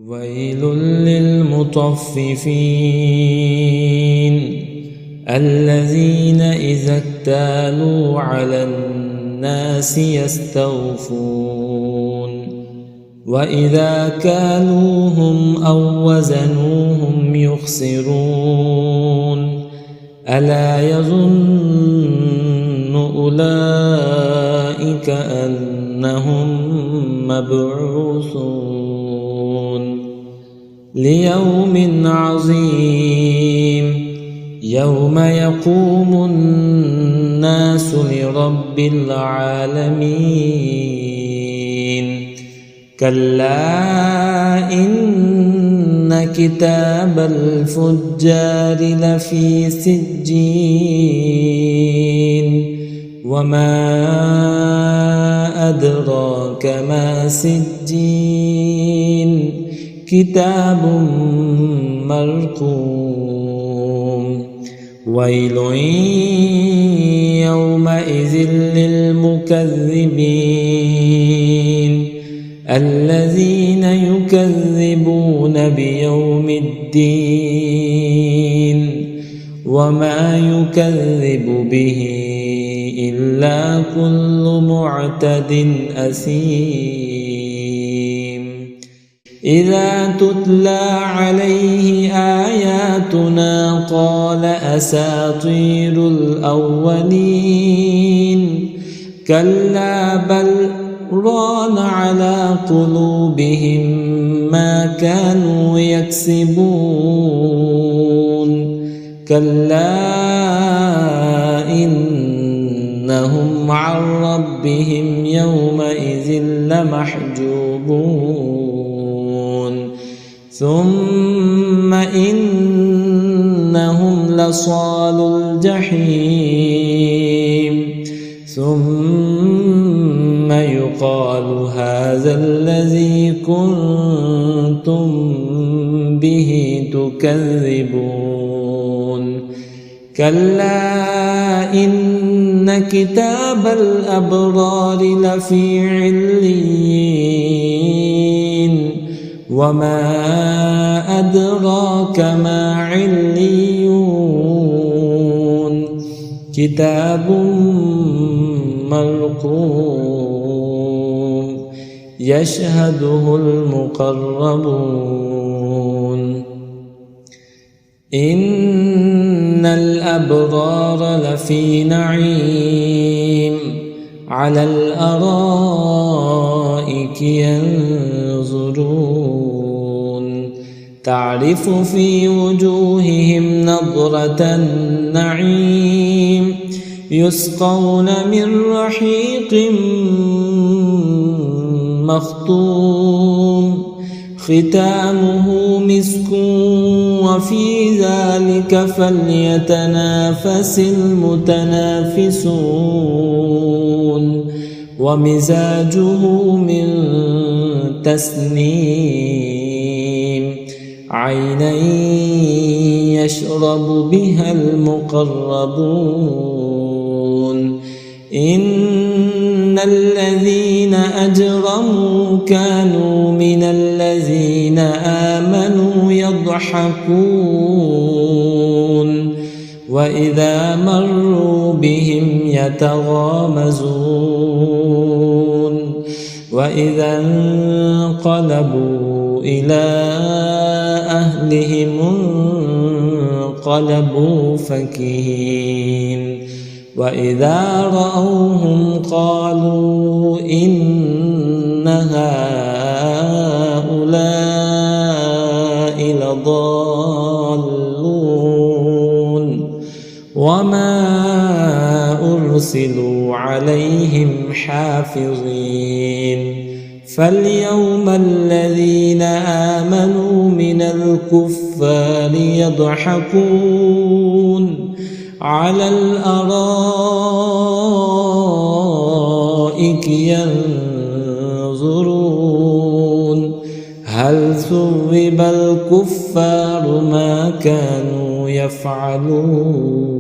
ويل للمطففين الذين إذا اكتالوا على الناس يستوفون وإذا كالوهم أو وزنوهم يخسرون ألا يظن أولئك أنهم مبعوثون ليوم عظيم يوم يقوم الناس لرب العالمين كلا إن كتاب الفجار لفي سجين وما أدراك ما سجين كتاب مرقوم ويل يومئذ للمكذبين الذين يكذبون بيوم الدين وما يكذب به إلا كل معتد أثيم إذا تتلى عليه آياتنا قال أساطير الأولين كلا بل ران على قلوبهم ما كانوا يكسبون كلا إنهم عن ربهم يومئذ لمحجوبون ثم إنهم لصالو الجحيم ثم يقال هذا الذي كنتم به تكذبون كلا إن كتاب الأبرار لفي عليين وما أدراك ما عليون كتاب مرقوم يشهده المقربون إن الأبرار لفي نعيم على الأرائك ينظرون تعرف في وجوههم نضرة النعيم يسقون من رحيق مختوم ختامه مسك وفي ذلك فليتنافس المتنافسون ومزاجه من تسنيم عينا يشرب بها المقربون إن الذين أجرموا كانوا من الذين آمنوا يضحكون وإذا مروا بهم يتغامزون وإذا انقلبوا إلى أهلهم انقلبوا فكهين وإذا رأوهم قالوا إن هؤلاء لضالون وما أرسلوا عليهم حافظين فاليوم الذين آمنوا من الكفار يضحكون على الأرائك ينظرون هل ثوب الكفار ما كانوا يفعلون